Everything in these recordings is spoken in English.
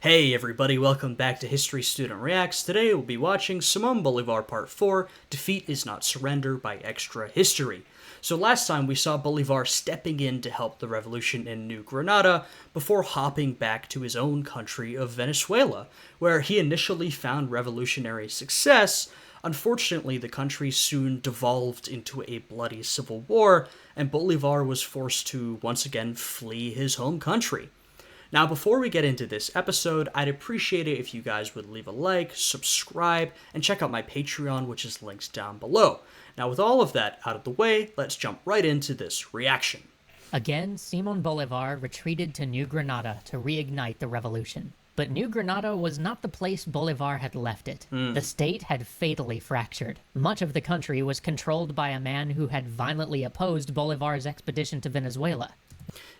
Hey everybody, welcome back to History Student Reacts. Today we'll be watching Simón Bolívar Part 4, Defeat is Not Surrender by Extra History. So last time we saw Bolívar stepping in to help the revolution in New Granada before hopping back to his own country of Venezuela, where he initially found revolutionary success. Unfortunately, the country soon devolved into a bloody civil war, and Bolívar was forced to once again flee his home country. Now, before we get into this episode, I'd appreciate it if you guys would leave a like, subscribe, and check out my Patreon, which is linked down below. Now, with all of that out of the way, let's jump right into this reaction. Again, Simón Bolívar retreated to New Granada to reignite the revolution. But New Granada was not the place Bolívar had left it. The state had fatally fractured. Much of the country was controlled by a man who had violently opposed Bolívar's expedition to Venezuela.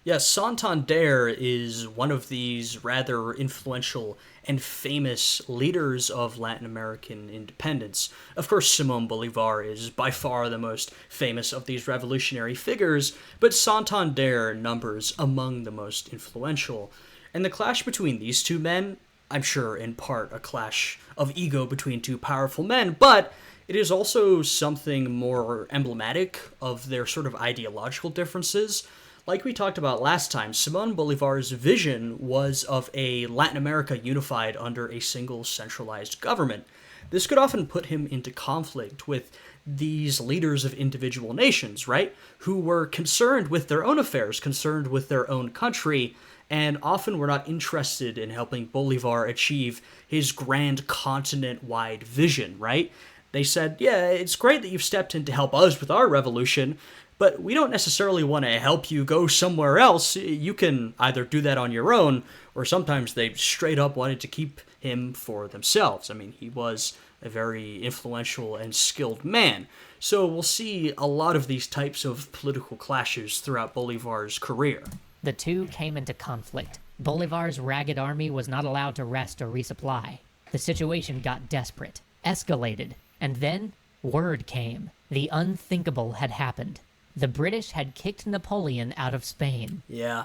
Yes, Santander is one of these rather influential and famous leaders of Latin American independence. Of course, Simón Bolívar is by far the most famous of these revolutionary figures, but Santander numbers among the most influential. And the clash between these two men, I'm sure in part a clash of ego between two powerful men, but it is also something more emblematic of their sort of ideological differences. Like we talked about last time, Simón Bolívar's vision was of a Latin America unified under a single centralized government. This could often put him into conflict with these leaders of individual nations, right? Who were concerned with their own affairs, concerned with their own country, and often were not interested in helping Bolívar achieve his grand continent-wide vision, right? They said, yeah, it's great that you've stepped in to help us with our revolution, but we don't necessarily want to help you go somewhere else. You can either do that on your own, or sometimes they straight up wanted to keep him for themselves. I mean, he was a very influential and skilled man. So we'll see a lot of these types of political clashes throughout Bolívar's career. The two came into conflict. Bolívar's ragged army was not allowed to rest or resupply. The situation got desperate, escalated, and then word came. The unthinkable had happened. The British had kicked Napoleon out of Spain. Yeah.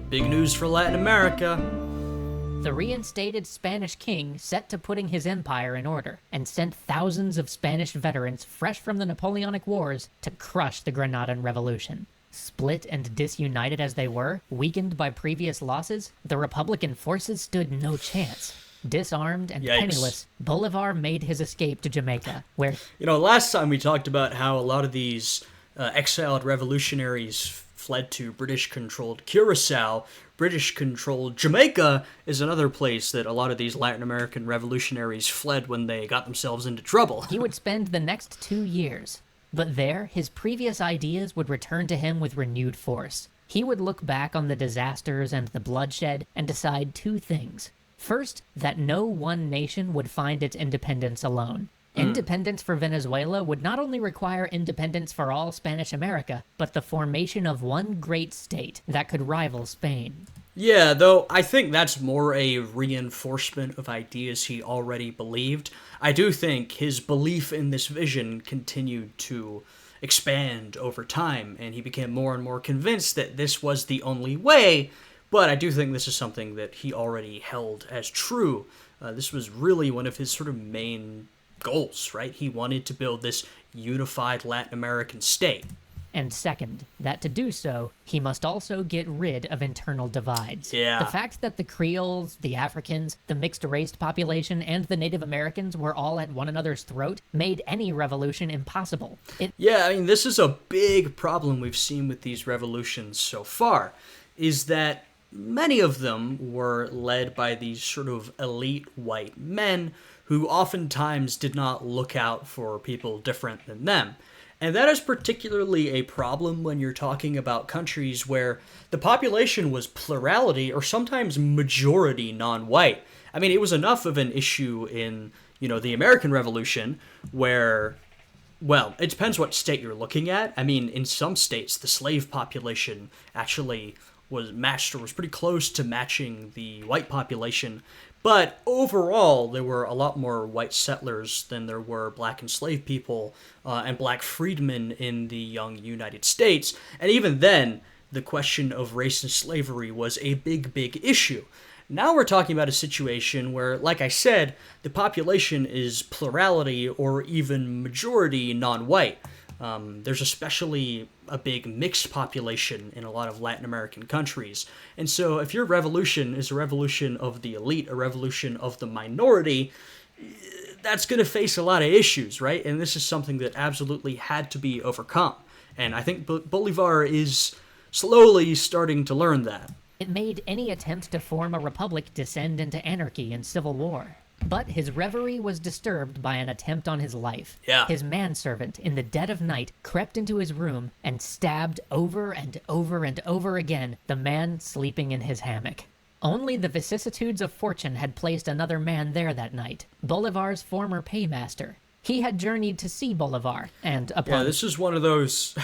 Big news for Latin America. The reinstated Spanish king set to putting his empire in order and sent thousands of Spanish veterans fresh from the Napoleonic Wars to crush the Granadan Revolution. Split and disunited as they were, weakened by previous losses, the Republican forces stood no chance. Disarmed and penniless, Bolívar made his escape to Jamaica, where... You know, last time we talked about how a lot of these exiled revolutionaries fled to British-controlled Curacao. British-controlled Jamaica is another place that a lot of these Latin American revolutionaries fled when they got themselves into trouble. He would spend the next 2 years. But there, his previous ideas would return to him with renewed force. He would look back on the disasters and the bloodshed and decide two things. First, that no one nation would find its independence alone. Independence for Venezuela would not only require independence for all Spanish America, but the formation of one great state that could rival Spain. Yeah, though I think that's more a reinforcement of ideas he already believed. I do think his belief in this vision continued to expand over time, and he became more and more convinced that this was the only way. But I do think this is something that he already held as true. This was really one of his sort of main goals, right? He wanted to build this unified Latin American state. And second, that to do so, he must also get rid of internal divides. Yeah. The fact that the Creoles, the Africans, the mixed-race population, and the Native Americans were all at one another's throat made any revolution impossible. Yeah, I mean, this is a big problem we've seen with these revolutions so far, is that many of them were led by these sort of elite white men who oftentimes did not look out for people different than them. And that is particularly a problem when you're talking about countries where the population was plurality or sometimes majority non-white. I mean, it was enough of an issue in, the American Revolution where, well, it depends what state you're looking at. I mean, in some states, the slave population actually was matched or was pretty close to matching the white population. But overall, there were a lot more white settlers than there were black enslaved people and black freedmen in the young United States. And even then, the question of race and slavery was a big, big issue. Now we're talking about a situation where, like I said, the population is plurality or even majority non-white. There's especially a big mixed population in a lot of Latin American countries. And so if your revolution is a revolution of the elite, a revolution of the minority, that's going to face a lot of issues, right? And this is something that absolutely had to be overcome. And I think Bolivar is slowly starting to learn that. It made any attempt to form a republic descend into anarchy and civil war. But his reverie was disturbed by an attempt on his life. Yeah. His manservant, in the dead of night, crept into his room and stabbed over and over and over again the man sleeping in his hammock. Only the vicissitudes of fortune had placed another man there that night, Bolivar's former paymaster. He had journeyed to see Bolivar, and upon... Yeah, this is one of those...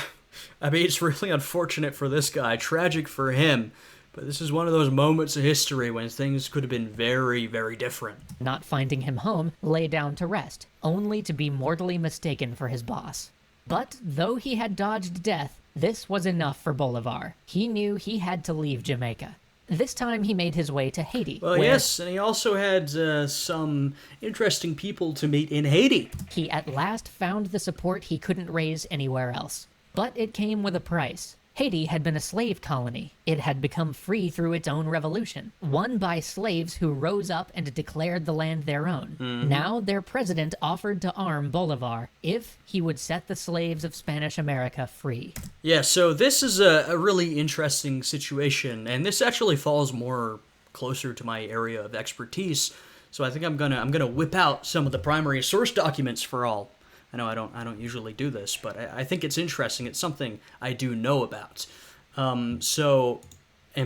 I mean, it's really unfortunate for this guy, tragic for him, but this is one of those moments of history when things could have been very, very different. Not finding him home, lay down to rest, only to be mortally mistaken for his boss. But though he had dodged death, this was enough for Bolivar. He knew he had to leave Jamaica. This time he made his way to Haiti. Well, yes, and he also had some interesting people to meet in Haiti. He at last found the support he couldn't raise anywhere else. But it came with a price. Haiti had been a slave colony. It had become free through its own revolution, won by slaves who rose up and declared the land their own. Now their president offered to arm Bolivar if he would set the slaves of Spanish America free. Yeah, so this is a really interesting situation, and this actually falls more closer to my area of expertise. So I think I'm gonna whip out some of the primary source documents for all. I know I don't usually do this, but I think it's interesting. It's something I do know about. And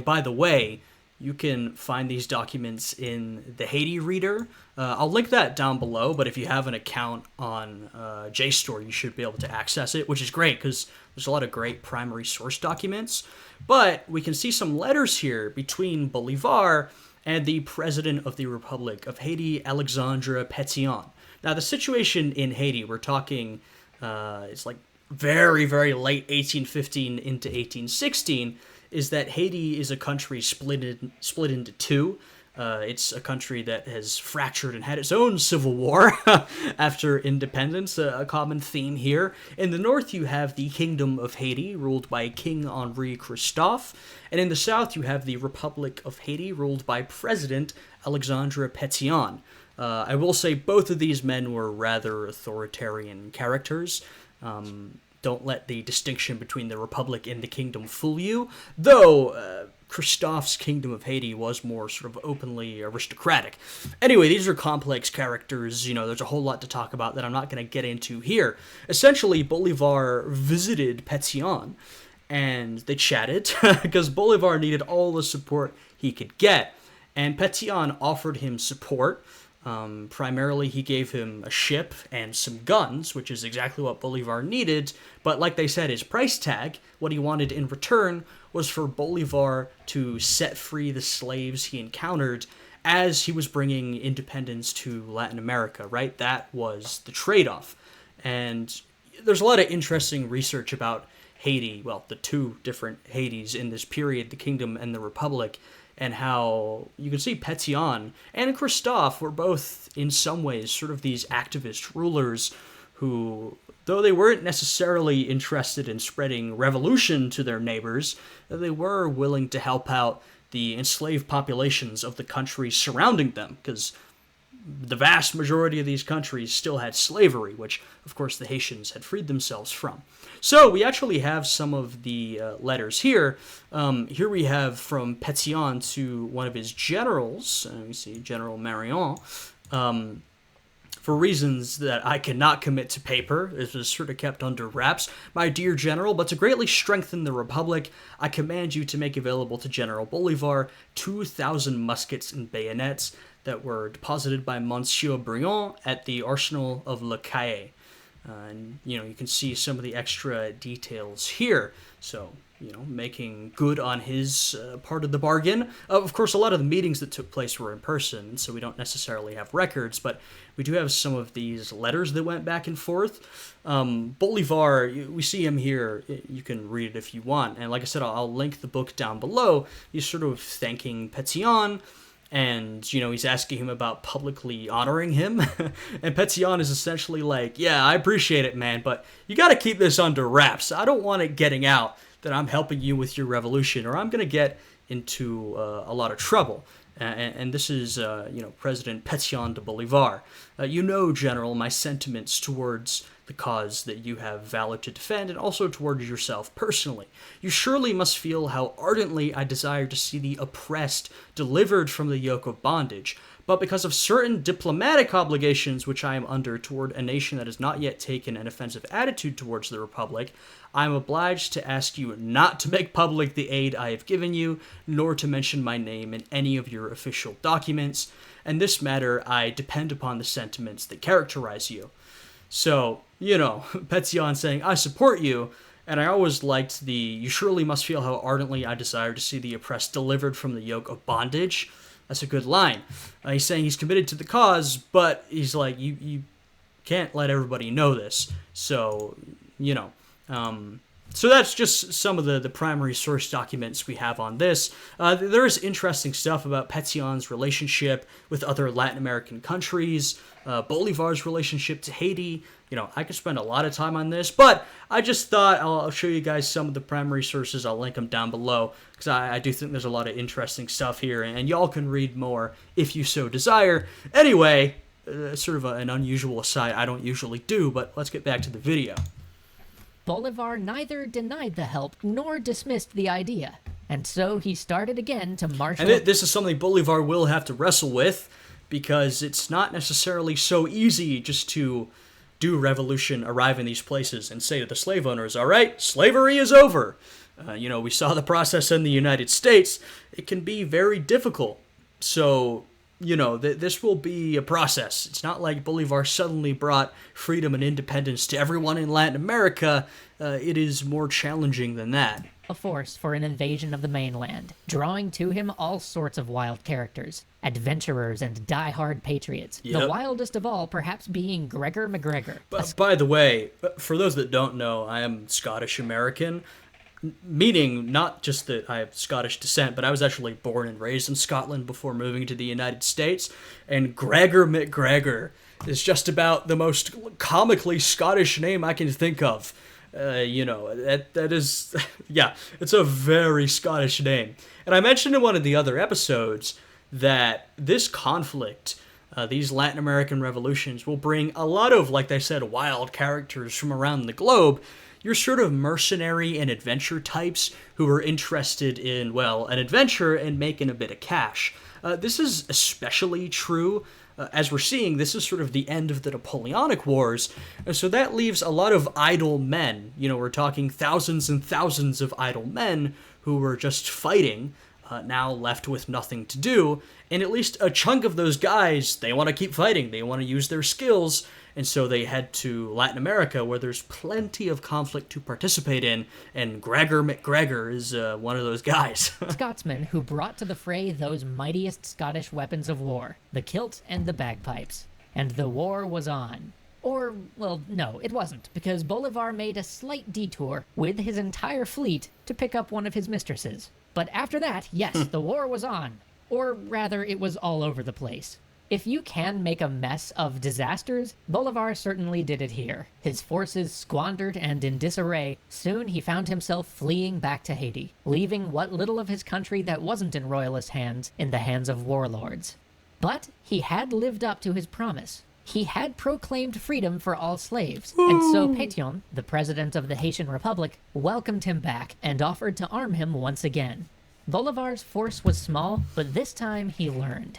by the way, you can find these documents in the Haiti Reader. I'll link that down below, but if you have an account on JSTOR, you should be able to access it, which is great because there's a lot of great primary source documents. But we can see some letters here between Bolivar and the President of the Republic of Haiti, Alexandre Pétion. Now, the situation in Haiti, we're talking, it's like very, very late 1815 into 1816, is that Haiti is a country split into two. It's a country that has fractured and had its own civil war after independence, a common theme here. In the north, you have the Kingdom of Haiti, ruled by King Henri Christophe, and in the south, you have the Republic of Haiti, ruled by President Alexandre Pétion. I will say both of these men were rather authoritarian characters. Don't let the distinction between the Republic and the Kingdom fool you, though Christophe's Kingdom of Haiti was more sort of openly aristocratic. Anyway, these are complex characters. You know, there's a whole lot to talk about that I'm not going to get into here. Essentially, Bolivar visited Pétion, and they chatted, because Bolivar needed all the support he could get, and Pétion offered him support. Primarily, he gave him a ship and some guns, which is exactly what Bolivar needed, but like they said, his price tag, what he wanted in return, was for Bolivar to set free the slaves he encountered as he was bringing independence to Latin America, right? That was the trade-off. And there's a lot of interesting research about Haiti, well, the two different Haitis in this period, the Kingdom and the Republic, and how you can see Pétion and Christophe were both, in some ways, sort of these activist rulers who, though they weren't necessarily interested in spreading revolution to their neighbors, they were willing to help out the enslaved populations of the countries surrounding them, because the vast majority of these countries still had slavery, which, of course, the Haitians had freed themselves from. So we actually have some of the letters here. Here we have from Pétion to one of his generals, let me see, General Marion, for reasons that I cannot commit to paper. This was sort of kept under wraps. My dear General, but to greatly strengthen the Republic, I command you to make available to General Bolivar 2,000 muskets and bayonets that were deposited by Monsieur Briand at the arsenal of Le Caille. And, you can see some of the extra details here. So, making good on his part of the bargain. Of course, a lot of the meetings that took place were in person, so we don't necessarily have records, but we do have some of these letters that went back and forth. Bolivar, we see him here. You can read it if you want. And like I said, I'll link the book down below. He's sort of thanking Pétion, and, he's asking him about publicly honoring him. And Pétion is essentially like, yeah, I appreciate it, man, but you got to keep this under wraps. I don't want it getting out that I'm helping you with your revolution, or I'm going to get into a lot of trouble. And this is, President Pétion de Bolivar. General, my sentiments towards the cause that you have vowed to defend, and also towards yourself personally. You surely must feel how ardently I desire to see the oppressed delivered from the yoke of bondage. But because of certain diplomatic obligations which I am under toward a nation that has not yet taken an offensive attitude towards the Republic, I am obliged to ask you not to make public the aid I have given you, nor to mention my name in any of your official documents. In this matter, I depend upon the sentiments that characterize you. So, Pétion saying, I support you, and I always liked you surely must feel how ardently I desire to see the oppressed delivered from the yoke of bondage. That's a good line. He's saying he's committed to the cause, but he's like, you can't let everybody know this. So, so that's just some of the primary source documents we have on this. There is interesting stuff about Pétion's relationship with other Latin American countries, Bolivar's relationship to Haiti. I could spend a lot of time on this, but I just thought I'll show you guys some of the primary sources. I'll link them down below, because I do think there's a lot of interesting stuff here, and y'all can read more if you so desire. Anyway, sort of an unusual aside I don't usually do, but let's get back to the video. Bolivar neither denied the help nor dismissed the idea, and so he started again to marshal... And this is something Bolivar will have to wrestle with, because it's not necessarily so easy just to do revolution, arrive in these places, and say to the slave owners, all right, slavery is over. We saw the process in the United States. It can be very difficult. So, this will be a process. It's not like Bolivar suddenly brought freedom and independence to everyone in Latin America. It is more challenging than that. A force for an invasion of the mainland, drawing to him all sorts of wild characters, adventurers and die-hard patriots, Yep. The wildest of all perhaps being Gregor MacGregor. But by the way, for those that don't know, I am Scottish-American, meaning not just that I have Scottish descent, but I was actually born and raised in Scotland before moving to the United States, and Gregor MacGregor is just about the most comically Scottish name I can think of. That is, yeah, it's a very Scottish name. And I mentioned in one of the other episodes that this conflict, these Latin American revolutions, will bring a lot of, like I said, wild characters from around the globe. Your sort of mercenary and adventure types who are interested in, an adventure and making a bit of cash. This is especially true. As we're seeing, this is sort of the end of the Napoleonic Wars, and so that leaves a lot of idle men. We're talking thousands and thousands of idle men who were just fighting, now left with nothing to do, and at least a chunk of those guys, they want to keep fighting, they want to use their skills, and so they head to Latin America, where there's plenty of conflict to participate in, and Gregor MacGregor is one of those guys. Scotsmen who brought to the fray those mightiest Scottish weapons of war, the kilt and the bagpipes. And the war was on. Or, no, it wasn't, because Bolivar made a slight detour with his entire fleet to pick up one of his mistresses. But after that, yes, the war was on. Or rather, it was all over the place. If you can make a mess of disasters, Bolivar certainly did it here. His forces squandered and in disarray, soon he found himself fleeing back to Haiti, leaving what little of his country that wasn't in royalist hands in the hands of warlords. But he had lived up to his promise. He had proclaimed freedom for all slaves, and so Pétion, the president of the Haitian Republic, welcomed him back and offered to arm him once again. Bolivar's force was small, but this time he learned.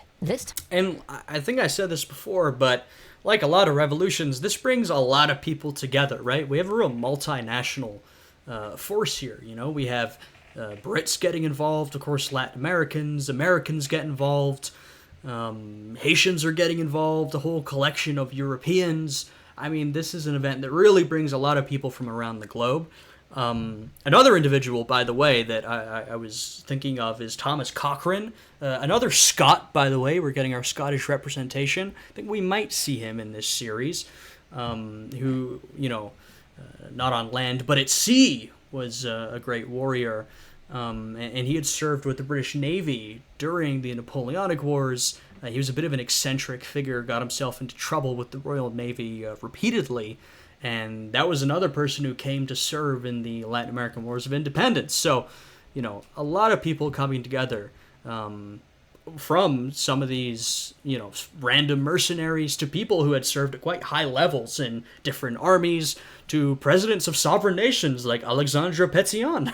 And I think I said this before, but like a lot of revolutions, this brings a lot of people together, right? We have a real multinational force here. We have Brits getting involved, of course, Latin Americans get involved, Haitians are getting involved, a whole collection of Europeans, I mean, this is an event that really brings a lot of people from around the globe. Another individual, by the way, that I was thinking of is Thomas Cochrane, another Scot, by the way. We're getting our Scottish representation. I think we might see him in this series, who, not on land, but at sea, was a great warrior. And he had served with the British Navy during the Napoleonic Wars. He was a bit of an eccentric figure, got himself into trouble with the Royal Navy repeatedly. And that was another person who came to serve in the Latin American Wars of Independence. So, a lot of people coming together from some of these, random mercenaries to people who had served at quite high levels in different armies to presidents of sovereign nations like Alexandre Pétion.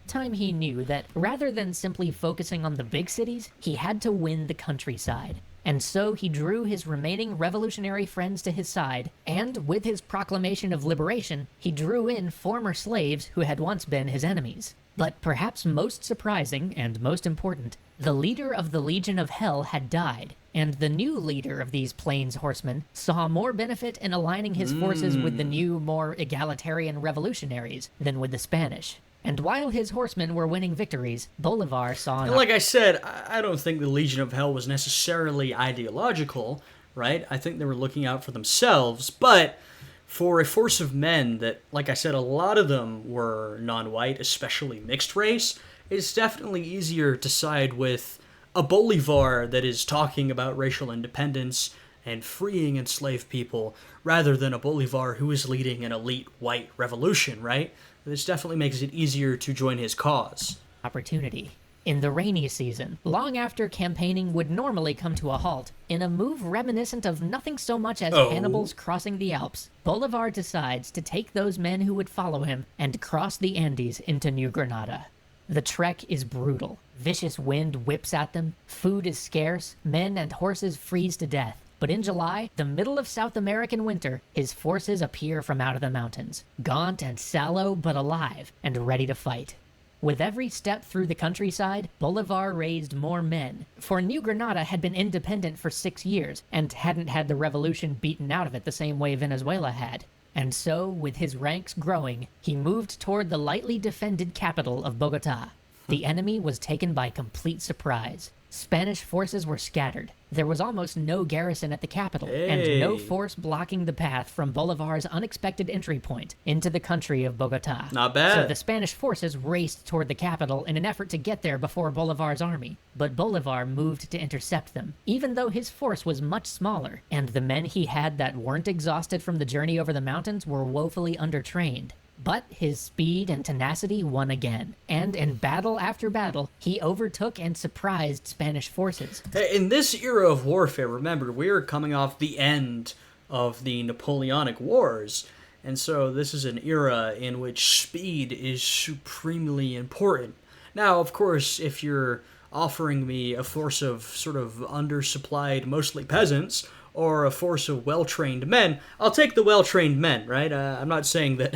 Time he knew that rather than simply focusing on the big cities, he had to win the countryside. And so he drew his remaining revolutionary friends to his side, and with his proclamation of liberation, he drew in former slaves who had once been his enemies. But perhaps most surprising, and most important, the leader of the Legion of Hell had died, and the new leader of these Plains horsemen saw more benefit in aligning his forces with the new, more egalitarian revolutionaries than with the Spanish. And while his horsemen were winning victories, Bolivar saw... And like I said, I don't think the Legion of Hell was necessarily ideological, right? I think they were looking out for themselves, but for a force of men that, like I said, a lot of them were non-white, especially mixed race, it's definitely easier to side with a Bolivar that is talking about racial independence and freeing enslaved people, rather than a Bolivar who is leading an elite white revolution, right? This definitely makes it easier to join his cause. Opportunity. In the rainy season, long after campaigning would normally come to a halt, in a move reminiscent of nothing so much as Hannibal's crossing the Alps, Bolivar decides to take those men who would follow him and cross the Andes into New Granada. The trek is brutal. Vicious wind whips at them, food is scarce, men and horses freeze to death. But in July, the middle of South American winter, his forces appear from out of the mountains, gaunt and sallow but alive, and ready to fight. With every step through the countryside, Bolivar raised more men, for New Granada had been independent for 6 years, and hadn't had the revolution beaten out of it the same way Venezuela had. And so, with his ranks growing, he moved toward the lightly defended capital of Bogotá. The enemy was taken by complete surprise. Spanish forces were scattered. There was almost no garrison at the capital, and no force blocking the path from Bolivar's unexpected entry point into the country of Bogotá. Not bad. So the Spanish forces raced toward the capital in an effort to get there before Bolivar's army. But Bolivar moved to intercept them, even though his force was much smaller, and the men he had that weren't exhausted from the journey over the mountains were woefully undertrained. But his speed and tenacity won again, and in battle after battle, he overtook and surprised Spanish forces. In this era of warfare, remember, we are coming off the end of the Napoleonic Wars, and so this is an era in which speed is supremely important. Now, of course, if you're offering me a force of sort of undersupplied, mostly peasants, or a force of well-trained men, I'll take the well-trained men, right? I'm not saying that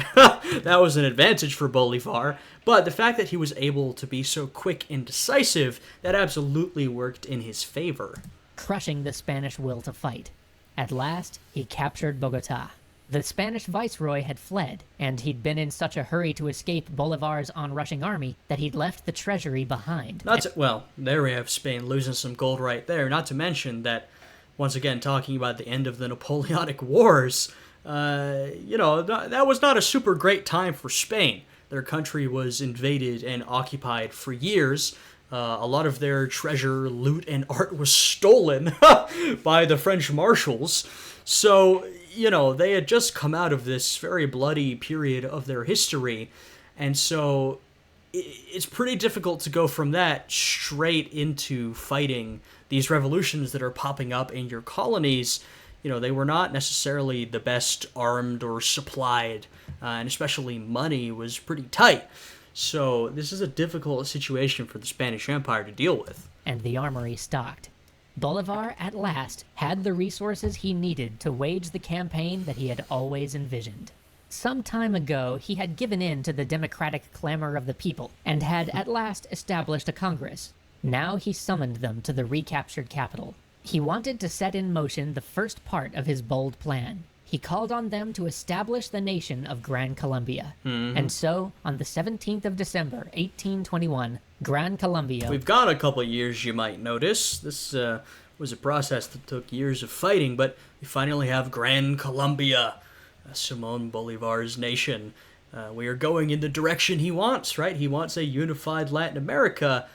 that was an advantage for Bolivar, but the fact that he was able to be so quick and decisive, that absolutely worked in his favor. Crushing the Spanish will to fight. At last, he captured Bogotá. The Spanish viceroy had fled, and he'd been in such a hurry to escape Bolivar's onrushing army that he'd left the treasury behind. Well, there we have Spain losing some gold right there, not to mention that once again, talking about the end of the Napoleonic Wars, that was not a super great time for Spain. Their country was invaded and occupied for years. A lot of their treasure, loot, and art was stolen by the French marshals. So, they had just come out of this very bloody period of their history. And so it's pretty difficult to go from that straight into fighting these revolutions that are popping up in your colonies. They were not necessarily the best armed or supplied, and especially money was pretty tight. So this is a difficult situation for the Spanish Empire to deal with. And the armory stocked. Bolivar, at last, had the resources he needed to wage the campaign that he had always envisioned. Some time ago, he had given in to the democratic clamor of the people, and had at last established a Congress. Now he summoned them to the recaptured capital. He wanted to set in motion the first part of his bold plan. he called on them to establish the nation of Gran Colombia. And so, on the 17th of December, 1821, Gran Colombia... We've gone a couple years, you might notice. This was a process that took years of fighting, but we finally have Gran Colombia, Simón Bolívar's nation. We are going in the direction he wants, right? He wants a unified Latin America.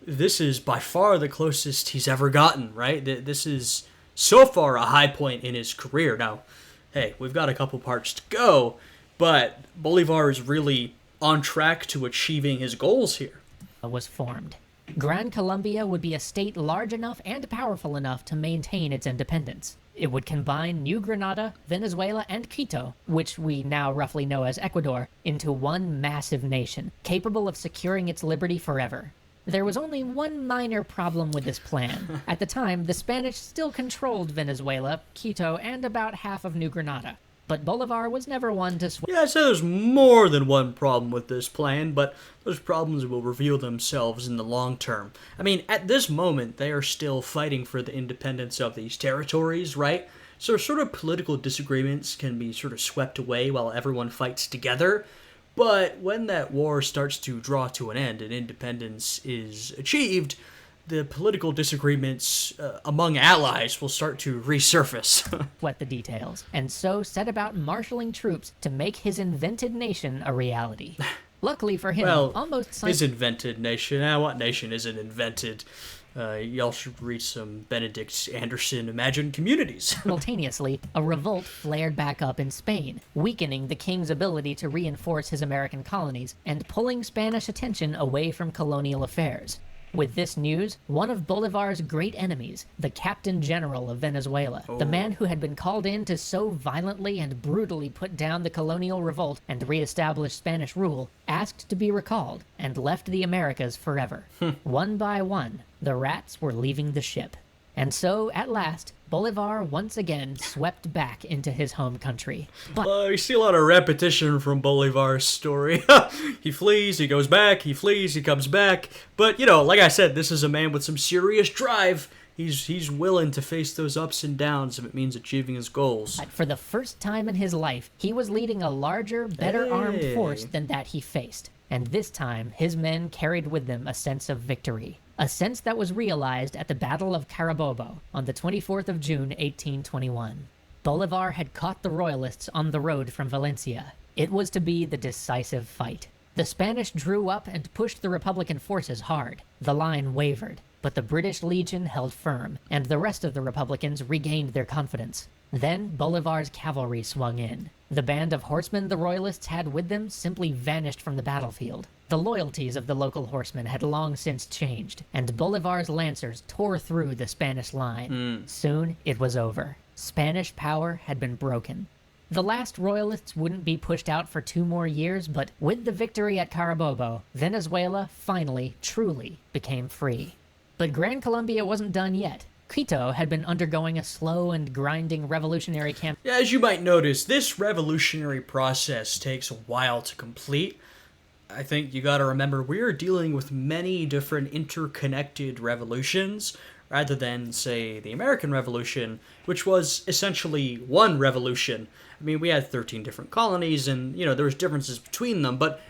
This is by far the closest he's ever gotten, right? This is so far a high point in his career. Now, hey, we've got a couple parts to go, but Bolívar is really on track to achieving his goals here. Was formed. Gran Colombia would be a state large enough and powerful enough to maintain its independence. It would combine New Granada, Venezuela, and Quito, which we now roughly know as Ecuador, into one massive nation, capable of securing its liberty forever. There was only one minor problem with this plan. At the time, the Spanish still controlled Venezuela, Quito, and about half of New Granada. But Bolívar was never one to sway. Yeah, I'd say there's more than one problem with this plan, but those problems will reveal themselves in the long term. I mean, at this moment, they are still fighting for the independence of these territories, right? So sort of political disagreements can be sort of swept away while everyone fights together. But when that war starts to draw to an end and independence is achieved, the political disagreements among allies will start to resurface. Sweat the details, and so set about marshaling troops to make his invented nation a reality. Luckily for him, his invented nation. What nation isn't invented? Y'all should read some Benedict Anderson Imagined Communities. Simultaneously, a revolt flared back up in Spain, weakening the king's ability to reinforce his American colonies and pulling Spanish attention away from colonial affairs. With this news, one of Bolívar's great enemies, the Captain General of Venezuela, the man who had been called in to so violently and brutally put down the colonial revolt and reestablish Spanish rule, asked to be recalled and left the Americas forever. One by one, the rats were leaving the ship. And so, at last, Bolívar once again swept back into his home country. But you see a lot of repetition from Bolívar's story. He flees, he goes back, he flees, he comes back. But, like I said, this is a man with some serious drive. He's willing to face those ups and downs if it means achieving his goals. For the first time in his life, he was leading a larger, better armed force than that he faced. And this time, his men carried with them a sense of victory. A sense that was realized at the Battle of Carabobo on the 24th of June, 1821. Bolívar had caught the Royalists on the road from Valencia. It was to be the decisive fight. The Spanish drew up and pushed the Republican forces hard. The line wavered, but the British Legion held firm, and the rest of the Republicans regained their confidence. Then Bolívar's cavalry swung in. The band of horsemen the Royalists had with them simply vanished from the battlefield. The loyalties of the local horsemen had long since changed, and Bolívar's lancers tore through the Spanish line. Soon it was over. Spanish power had been broken. The last Royalists wouldn't be pushed out for 2 more years, but with the victory at Carabobo, Venezuela finally, truly became free. But Gran Colombia wasn't done yet. Quito had been undergoing a slow and grinding revolutionary campaign. Yeah, as you might notice, this revolutionary process takes a while to complete. I think you gotta remember, we're dealing with many different interconnected revolutions, rather than, say, the American Revolution, which was essentially one revolution. I mean, we had 13 different colonies, and, there was differences between them, but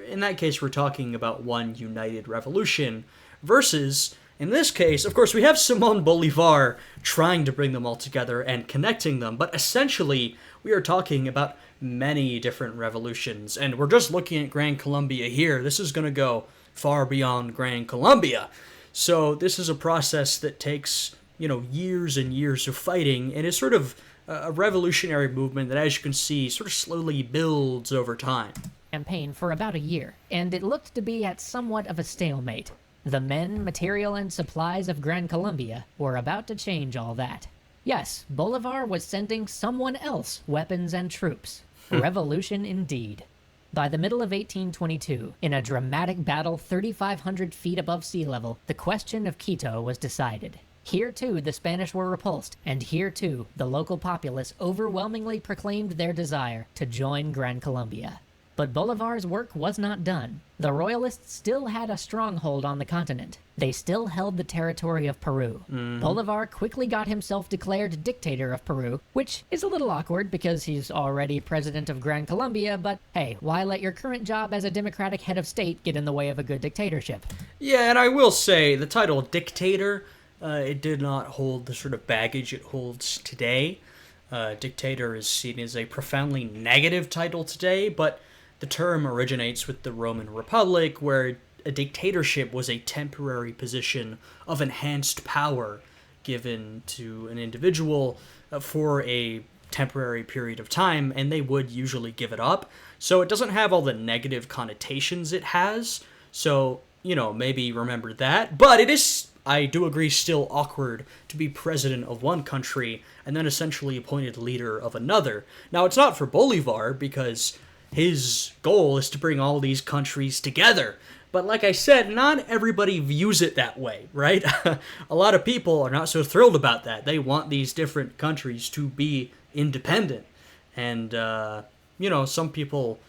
in that case, we're talking about one united revolution, versus, in this case, of course, we have Simón Bolívar trying to bring them all together and connecting them, but essentially, we are talking about many different revolutions, and we're just looking at Gran Colombia here. This is going to go far beyond Gran Colombia. So this is a process that takes, years and years of fighting, and is sort of a revolutionary movement that, as you can see, sort of slowly builds over time. Campaign for about a year, and it looked to be at somewhat of a stalemate. The men, material, and supplies of Gran Colombia were about to change all that. Yes, Bolívar was sending someone else weapons and troops. Revolution indeed. By the middle of 1822, in a dramatic battle 3,500 feet above sea level, the question of Quito was decided. Here too the Spanish were repulsed, and here too the local populace overwhelmingly proclaimed their desire to join Gran Colombia. But Bolivar's work was not done. The Royalists still had a stronghold on the continent. They still held the territory of Peru. Bolivar quickly got himself declared dictator of Peru, which is a little awkward because he's already president of Gran Colombia, but hey, why let your current job as a democratic head of state get in the way of a good dictatorship? Yeah, and I will say, the title dictator, it did not hold the sort of baggage it holds today. Dictator is seen as a profoundly negative title today, but the term originates with the Roman Republic, where a dictatorship was a temporary position of enhanced power given to an individual for a temporary period of time, and they would usually give it up. So it doesn't have all the negative connotations it has. So, maybe remember that. But it is, I do agree, still awkward to be president of one country and then essentially appointed leader of another. Now, it's not for Bolivar, because his goal is to bring all these countries together. But like I said, not everybody views it that way, right? A lot of people are not so thrilled about that. They want these different countries to be independent. And, some people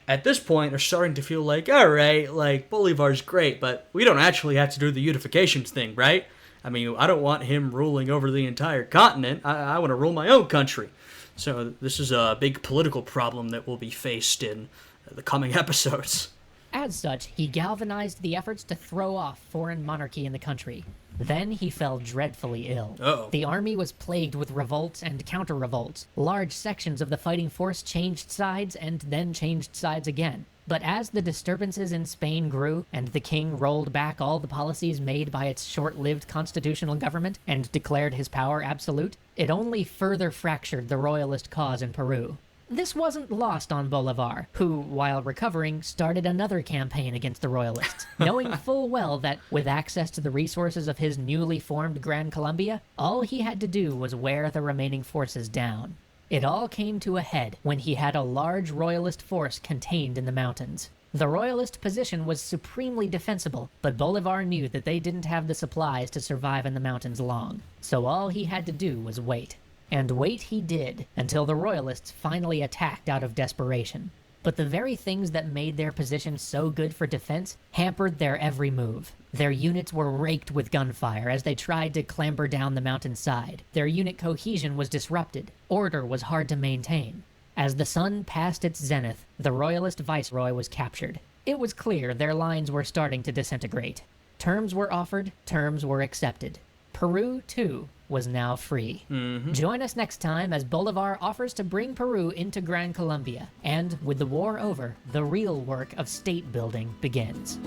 at this point are starting to feel like, all right, like, Bolivar's great, but we don't actually have to do the unifications thing, right? I mean, I don't want him ruling over the entire continent. I want to rule my own country. So this is a big political problem that will be faced in the coming episodes. As such, he galvanized the efforts to throw off foreign monarchy in the country. Then he fell dreadfully ill. Uh-oh. The army was plagued with revolts and counter-revolts. Large sections of the fighting force changed sides and then changed sides again. But as the disturbances in Spain grew, and the king rolled back all the policies made by its short-lived constitutional government and declared his power absolute, it only further fractured the royalist cause in Peru. This wasn't lost on Bolivar, who, while recovering, started another campaign against the royalists, knowing full well that, with access to the resources of his newly formed Gran Colombia, all he had to do was wear the remaining forces down. It all came to a head when he had a large royalist force contained in the mountains. The royalist position was supremely defensible, but Bolivar knew that they didn't have the supplies to survive in the mountains long, so all he had to do was wait. And wait he did, until the royalists finally attacked out of desperation. But the very things that made their position so good for defense hampered their every move. Their units were raked with gunfire as they tried to clamber down the mountainside. Their unit cohesion was disrupted. Order was hard to maintain. As the sun passed its zenith, the royalist viceroy was captured. It was clear their lines were starting to disintegrate. Terms were offered, terms were accepted. Peru, too, was now free. Join us next time as Bolivar offers to bring Peru into Gran Colombia, and with the war over, the real work of state building begins.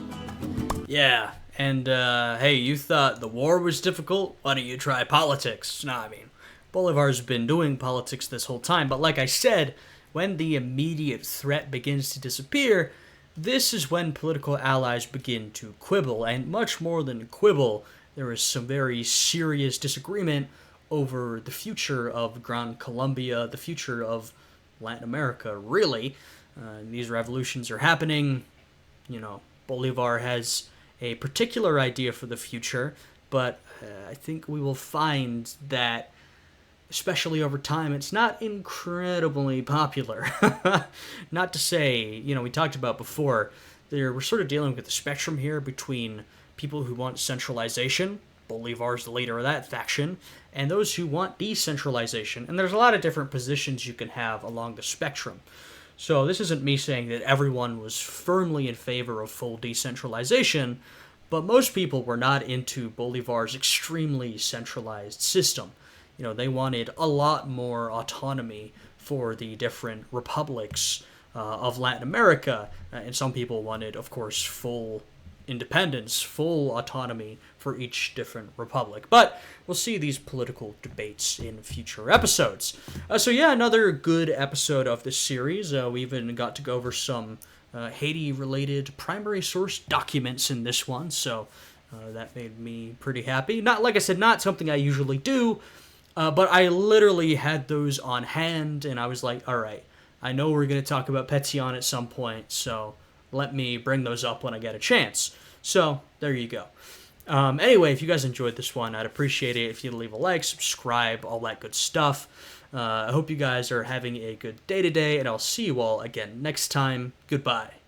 Yeah, and hey, you thought the war was difficult? Why don't you try politics? No, I mean, Bolivar's been doing politics this whole time, but like I said, when the immediate threat begins to disappear, this is when political allies begin to quibble, and much more than quibble, there is some very serious disagreement over the future of Gran Colombia, the future of Latin America, really. These revolutions are happening. Bolivar has a particular idea for the future, but I think we will find that, especially over time, it's not incredibly popular. Not to say, we talked about before, we're sort of dealing with the spectrum here between people who want centralization, Bolivar's the leader of that faction, and those who want decentralization. And there's a lot of different positions you can have along the spectrum. So this isn't me saying that everyone was firmly in favor of full decentralization, but most people were not into Bolivar's extremely centralized system. They wanted a lot more autonomy for the different republics of Latin America, and some people wanted, of course, full independence, full autonomy for each different republic. But we'll see these political debates in future episodes. Another good episode of this series. We even got to go over some Haiti-related primary source documents in this one, so that made me pretty happy. Not, like I said, not something I usually do, but I literally had those on hand, and I was like, all right, I know we're going to talk about Pétion at some point, so let me bring those up when I get a chance. So, there you go. Anyway, if you guys enjoyed this one, I'd appreciate it if you leave a like, subscribe, all that good stuff. I hope you guys are having a good day today, and I'll see you all again next time. Goodbye.